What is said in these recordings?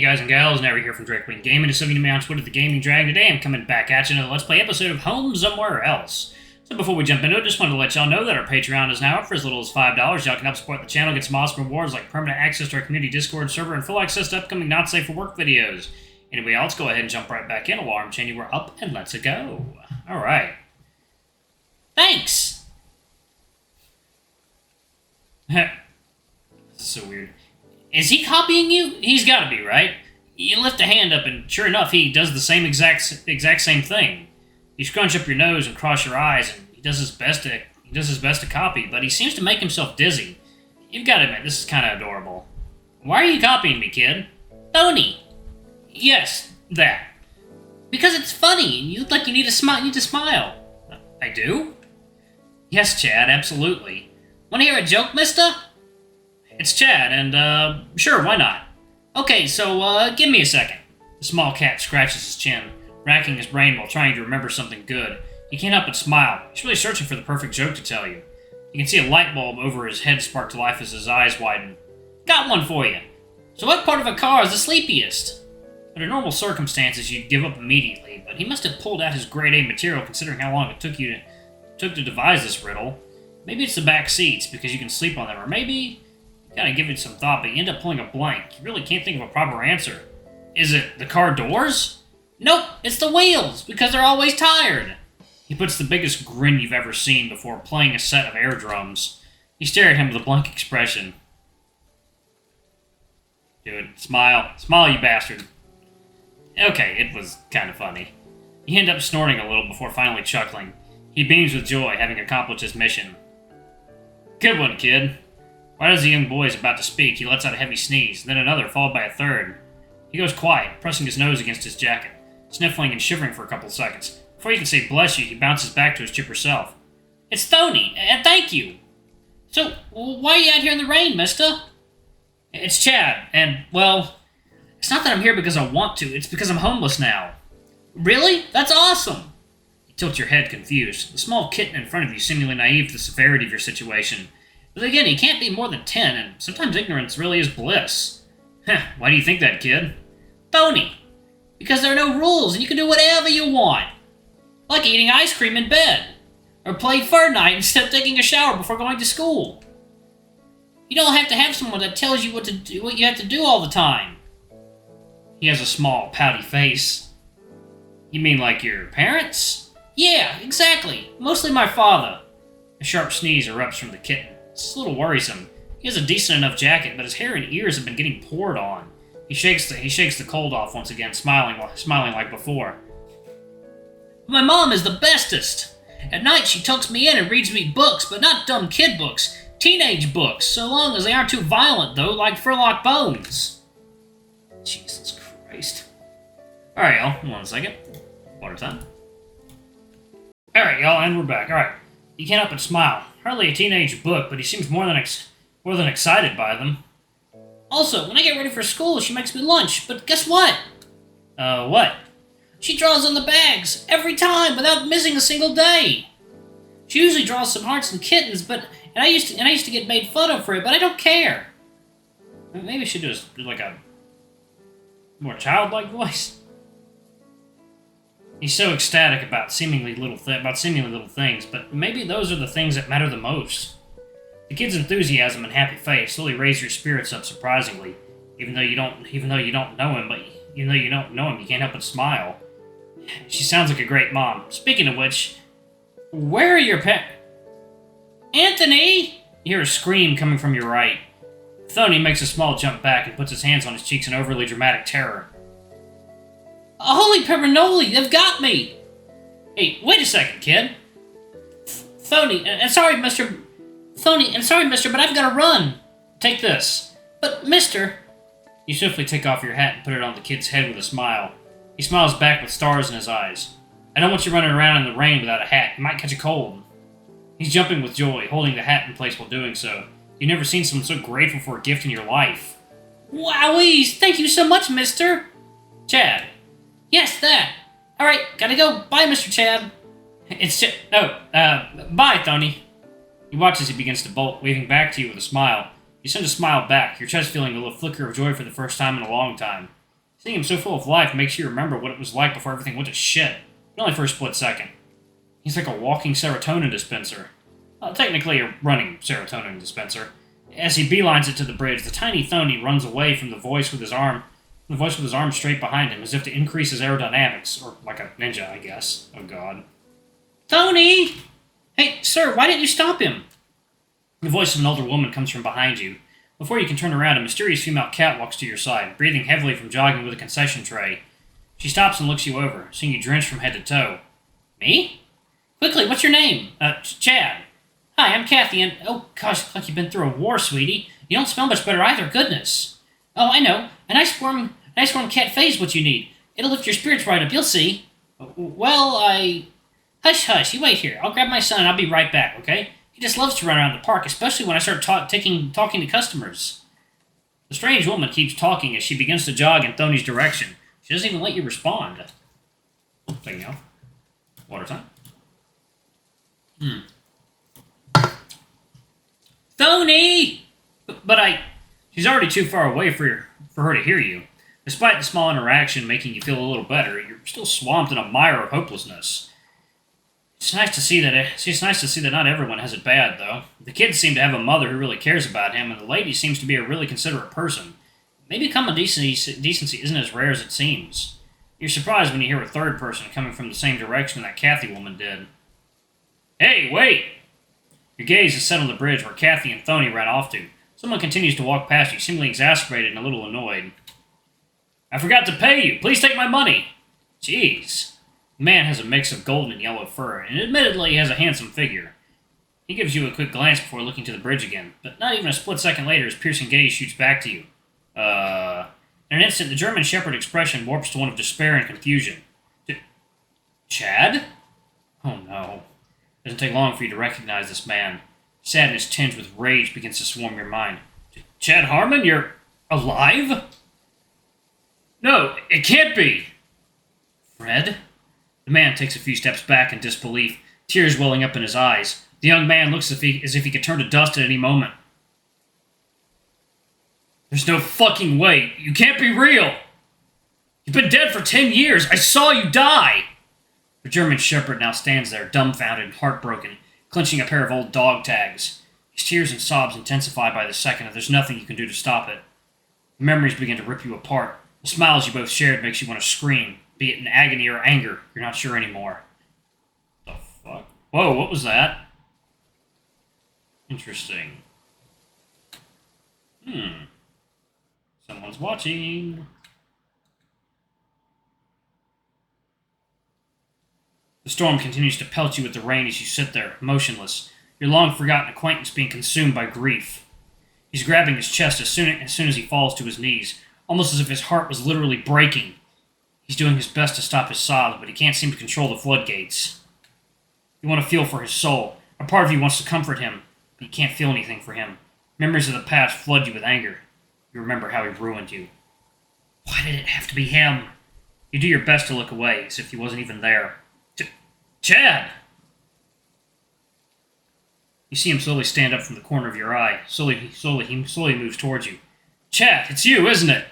guys and gals, Never here from Drake Wing Gaming, and something to me on Twitter, the Gaming Dragon. Today I'm coming back at you in a Let's Play episode of Home Somewhere Else. So before we jump into it, just wanted to let y'all know that our Patreon is now up for as little as $5. Y'all can help support the channel, get some awesome rewards like permanent access to our community Discord server and full access to upcoming not safe for work videos. Anyway, let's go ahead and jump right back in. Alarm changing, we're up and let's go. Alright. Thanks! This is so weird. Is he copying you? He's gotta be, right? You lift a hand up and sure enough he does the same exact same thing. You scrunch up your nose and cross your eyes and he does his best to copy, but he seems to make himself dizzy. You've gotta admit, this is kinda adorable. Why are you copying me, kid? Tony! Yes, that. Because it's funny and you look like you need to smile. I do? Yes, Chad, absolutely. Wanna hear a joke, mister? It's Chad, and, sure, why not? Okay, so, give me a second. The small cat scratches his chin, racking his brain while trying to remember something good. He can't help but smile. He's really searching for the perfect joke to tell you. You can see a light bulb over his head spark to life as his eyes widen. Got one for you. So what part of a car is the sleepiest? Under normal circumstances, you'd give up immediately, but he must have pulled out his grade A material considering how long it took to devise this riddle. Maybe it's the back seats, because you can sleep on them, or maybe... Gotta give it some thought, but you end up pulling a blank. You really can't think of a proper answer. Is it the car doors? Nope, it's the wheels, because they're always tired. He puts the biggest grin you've ever seen before playing a set of air drums. You stare at him with a blank expression. Dude, smile. Smile, you bastard. Okay, it was kind of funny. You end up snorting a little before finally chuckling. He beams with joy, having accomplished his mission. Good one, kid. Right as the young boy is about to speak, he lets out a heavy sneeze, then another, followed by a third. He goes quiet, pressing his nose against his jacket, sniffling and shivering for a couple seconds. Before he can say bless you, he bounces back to his chipper self. It's Tony, and thank you! So, why are you out here in the rain, mister? It's Chad, and, well, it's not that I'm here because I want to, it's because I'm homeless now. Really? That's awesome! You tilt your head, confused, the small kitten in front of you seemingly naive to the severity of your situation. But again, he can't be more than 10, and sometimes ignorance really is bliss. Heh, why do you think that, kid? Tony! Because there are no rules, and you can do whatever you want. Like eating ice cream in bed. Or play Fortnite instead of taking a shower before going to school. You don't have to have someone that tells you what you have to do all the time. He has a small, pouty face. You mean like your parents? Yeah, exactly. Mostly my father. A sharp sneeze erupts from the kitten. It's a little worrisome. He has a decent enough jacket, but his hair and ears have been getting poured on. He shakes the cold off once again, smiling like before. My mom is the bestest. At night she tucks me in and reads me books, but not dumb kid books. Teenage books, so long as they aren't too violent, though, like Furlock Bones. Jesus Christ. Alright, y'all. 1 second. Water time. Alright, y'all, and we're back. Alright. You can't help but smile. Hardly a teenage book, but he seems more than excited by them. Also, when I get ready for school, she makes me lunch, but guess what? What? She draws on the bags, every time, without missing a single day. She usually draws some hearts and kittens, and I used to get made fun of for it, but I don't care. Maybe I should just do like a more childlike voice. He's so ecstatic about seemingly little things, but maybe those are the things that matter the most. The kid's enthusiasm and happy face slowly raise your spirits up surprisingly, even though you don't know him, you can't help but smile. She sounds like a great mom. Speaking of which, where are your Anthony! You hear a scream coming from your right. Tony makes a small jump back and puts his hands on his cheeks in overly dramatic terror. Holy pepperoni, they've got me! Hey, wait a second, kid. Tony, and sorry, mister, but I've gotta run. Take this. But, mister... You swiftly take off your hat and put it on the kid's head with a smile. He smiles back with stars in his eyes. I don't want you running around in the rain without a hat. You might catch a cold. He's jumping with joy, holding the hat in place while doing so. You've never seen someone so grateful for a gift in your life. Wowies! Thank you so much, mister! Chad. Yes, that. Alright, gotta go. Bye, Mr. Chad. Bye, Tony. He watches as he begins to bolt, waving back to you with a smile. You send a smile back, your chest feeling a little flicker of joy for the first time in a long time. Seeing him so full of life makes you remember what it was like before everything went to shit, but only for a split second. He's like a walking serotonin dispenser. Well, technically a running serotonin dispenser. As he beelines it to the bridge, the tiny Thony runs away from the voice with his arm straight behind him, as if to increase his aerodynamics, or like a ninja, I guess. Oh god. Thony! Hey, sir, why didn't you stop him? The voice of an older woman comes from behind you. Before you can turn around, a mysterious female cat walks to your side, breathing heavily from jogging with a concession tray. She stops and looks you over, seeing you drenched from head to toe. Me? Quickly, what's your name? Chad. Hi, I'm Kathy, and... Oh, gosh, looks like you've been through a war, sweetie. You don't smell much better either, goodness. Oh, I know. A nice warm cat phase what you need. It'll lift your spirits right up, you'll see. Well, Hush, hush, you wait here. I'll grab my son and I'll be right back, okay? He just loves to run around the park, especially when I start talking to customers. The strange woman keeps talking as she begins to jog in Thony's direction. She doesn't even let you respond. Taking you off. Water time. Thony! But she's already too far away for her to hear you. Despite the small interaction making you feel a little better, you're still swamped in a mire of hopelessness. It's nice to see that not everyone has it bad, though. The kids seem to have a mother who really cares about him, and the lady seems to be a really considerate person. Maybe common decency isn't as rare as it seems. You're surprised when you hear a third person coming from the same direction that Kathy woman did. Hey, wait! Your gaze is set on the bridge where Kathy and Thony ran off to. Someone continues to walk past you, seemingly exasperated and a little annoyed. I forgot to pay you. Please take my money. Jeez. The man has a mix of golden and yellow fur, and admittedly has a handsome figure. He gives you a quick glance before looking to the bridge again, but not even a split second later his piercing gaze shoots back to you. In an instant, the German Shepherd expression warps to one of despair and confusion. Chad? Oh no. It doesn't take long for you to recognize this man. Sadness tinged with rage begins to swarm your mind. Chad Harmon, you're alive? No, it can't be! Fred? The man takes a few steps back in disbelief, tears welling up in his eyes. The young man looks as if he could turn to dust at any moment. There's no fucking way. You can't be real! You've been dead for 10 years! I saw you die! The German Shepherd now stands there, dumbfounded and heartbroken, clenching a pair of old dog tags. His tears and sobs intensify by the second, and there's nothing you can do to stop it. The memories begin to rip you apart. The smiles you both shared makes you want to scream, be it in agony or anger. You're not sure anymore. What the fuck? Whoa, what was that? Interesting. Someone's watching. The storm continues to pelt you with the rain as you sit there, motionless, your long-forgotten acquaintance being consumed by grief. He's grabbing his chest as soon as he falls to his knees, almost as if his heart was literally breaking. He's doing his best to stop his sobs, but he can't seem to control the floodgates. You want to feel for his soul. A part of you wants to comfort him, but you can't feel anything for him. Memories of the past flood you with anger. You remember how he ruined you. Why did it have to be him? You do your best to look away, as if he wasn't even there. Chad! You see him slowly stand up from the corner of your eye. He slowly moves towards you. Chad, it's you, isn't it?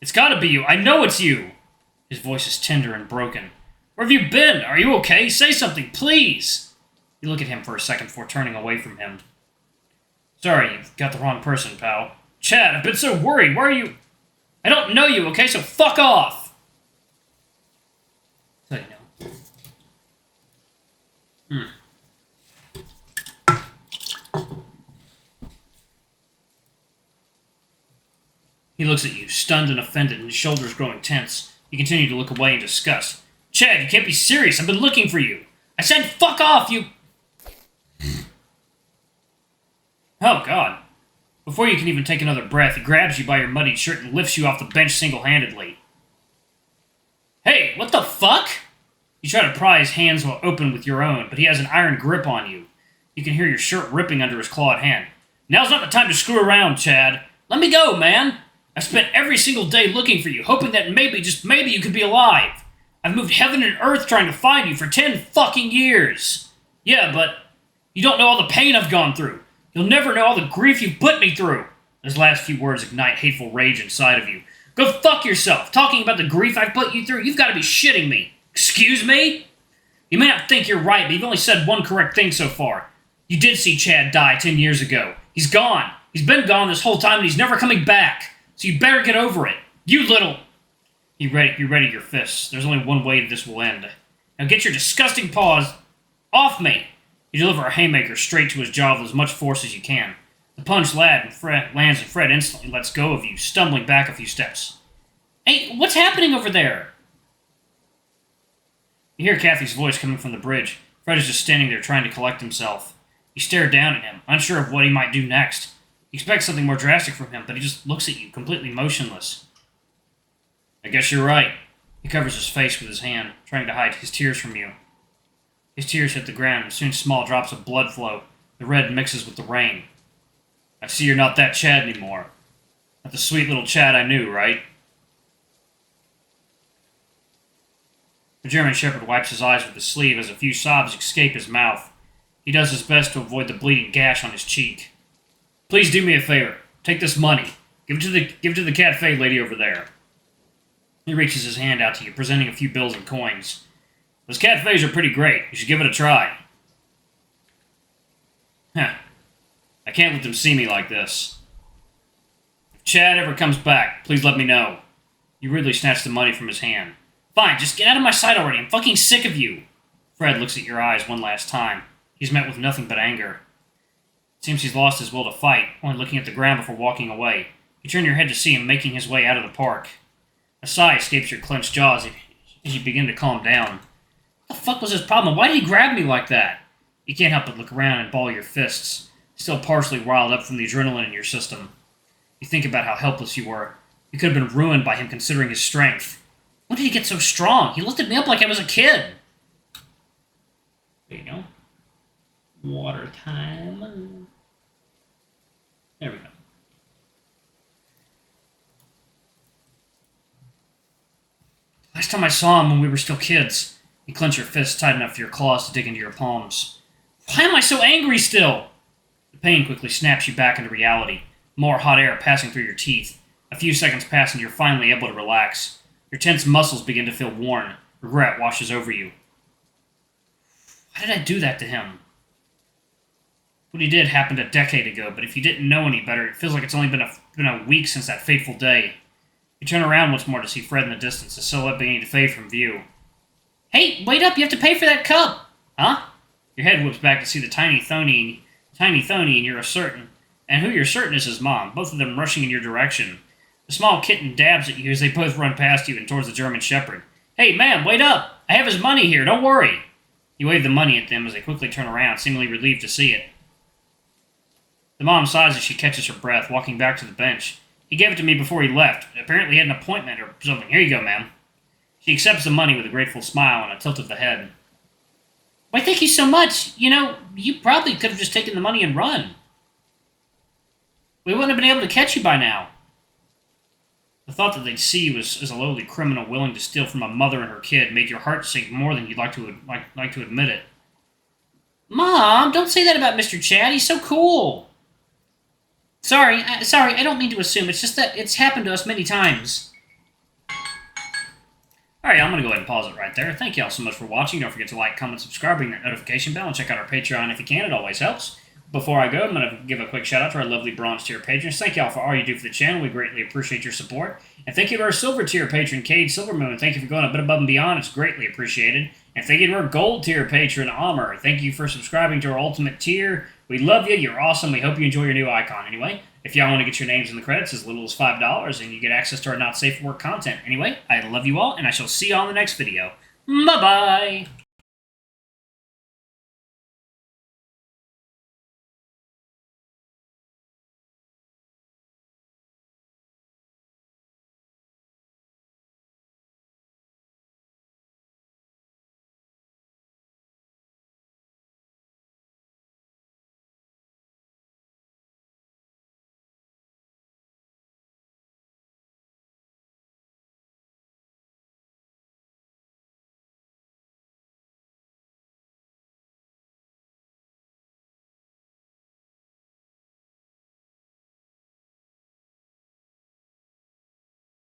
It's gotta be you. I know it's you. His voice is tender and broken. Where have you been? Are you okay? Say something, please. You look at him for a second before turning away from him. Sorry, you've got the wrong person, pal. Chad, I've been so worried. Where are you? I don't know you, okay? So fuck off. So you know. He looks at you, stunned and offended, and his shoulders growing tense. You continue to look away in disgust. Chad, you can't be serious. I've been looking for you. I said fuck off, you... Oh, God. Before you can even take another breath, he grabs you by your muddied shirt and lifts you off the bench single-handedly. Hey, what the fuck? You try to pry his hands open with your own, but he has an iron grip on you. You can hear your shirt ripping under his clawed hand. Now's not the time to screw around, Chad. Let me go, man. I've spent every single day looking for you, hoping that maybe, just maybe, you could be alive. I've moved heaven and earth trying to find you for 10 fucking years. Yeah, but you don't know all the pain I've gone through. You'll never know all the grief you've put me through. Those last few words ignite hateful rage inside of you. Go fuck yourself! Talking about the grief I've put you through, you've got to be shitting me! Excuse me? You may not think you're right, but you've only said one correct thing so far. You did see Chad die 10 years ago. He's gone. He's been gone this whole time, and he's never coming back. So you better get over it. You little... You ready your fists. There's only one way this will end. Now get your disgusting paws off me! You deliver a haymaker straight to his jaw with as much force as you can. The punch lands, and Fred instantly lets go of you, stumbling back a few steps. Hey, what's happening over there? You hear Kathy's voice coming from the bridge. Fred is just standing there trying to collect himself. You stare down at him, unsure of what he might do next. You expect something more drastic from him, but he just looks at you, completely motionless. I guess you're right. He covers his face with his hand, trying to hide his tears from you. His tears hit the ground, and soon small drops of blood flow. The red mixes with the rain. I see you're not that Chad anymore. Not the sweet little Chad I knew, right? The German Shepherd wipes his eyes with his sleeve as a few sobs escape his mouth. He does his best to avoid the bleeding gash on his cheek. Please do me a favor. Take this money. Give it to the cafe lady over there. He reaches his hand out to you, presenting a few bills and coins. Those cafes are pretty great. You should give it a try. Huh. I can't let them see me like this. If Chad ever comes back, please let me know. You rudely snatch the money from his hand. Fine, just get out of my sight already. I'm fucking sick of you. Fred looks at your eyes one last time. He's met with nothing but anger. It seems he's lost his will to fight, only looking at the ground before walking away. You turn your head to see him making his way out of the park. A sigh escapes your clenched jaws as you begin to calm down. What the fuck was his problem? Why did he grab me like that? You can't help but look around and ball your fists, still partially riled up from the adrenaline in your system. You think about how helpless you were. You could have been ruined by him considering his strength. When did he get so strong? He lifted me up like I was a kid. There you go. Water time. There we go. Last time I saw him when we were still kids. You clench your fists tight enough for your claws to dig into your palms. Why am I so angry still? The pain quickly snaps you back into reality. More hot air passing through your teeth. A few seconds pass and you're finally able to relax. Your tense muscles begin to feel worn. Regret washes over you. Why did I do that to him? What he did happened a decade ago, but if you didn't know any better, it feels like it's only been a week since that fateful day. You turn around once more to see Fred in the distance, his silhouette beginning to fade from view. Hey, wait up! You have to pay for that cup! Huh? Your head whips back to see the tiny Thony, and you're certain. And who you're certain is his mom, both of them rushing in your direction. The small kitten dabs at you as they both run past you and towards the German Shepherd. Hey, ma'am, wait up! I have his money here, don't worry! You wave the money at them as they quickly turn around, seemingly relieved to see it. The mom sighs as she catches her breath, walking back to the bench. He gave it to me before he left. Apparently he had an appointment or something. Here you go, ma'am. She accepts the money with a grateful smile and a tilt of the head. Why, thank you so much. You know, you probably could have just taken the money and run. We wouldn't have been able to catch you by now. The thought that they'd see you as a lowly criminal willing to steal from a mother and her kid made your heart sink more than you'd like to admit it. Mom, don't say that about Mr. Chad. He's so cool. Sorry, I don't mean to assume. It's just that it's happened to us many times. Alright, I'm going to go ahead and pause it right there. Thank you all so much for watching. Don't forget to like, comment, subscribe, ring that notification bell, and check out our Patreon if you can. It always helps. Before I go, I'm going to give a quick shout out to our lovely bronze tier patrons. Thank you all for all you do for the channel. We greatly appreciate your support. And thank you to our silver tier patron, Cade Silvermoon. Thank you for going a bit above and beyond. It's greatly appreciated. And thank you to our gold tier patron, Amr. Thank you for subscribing to our ultimate tier. We love you. You're awesome. We hope you enjoy your new icon. Anyway, if y'all want to get your names in the credits as little as $5, and you get access to our Not Safe for Work content. Anyway, I love you all, and I shall see you all in the next video. Bye-bye!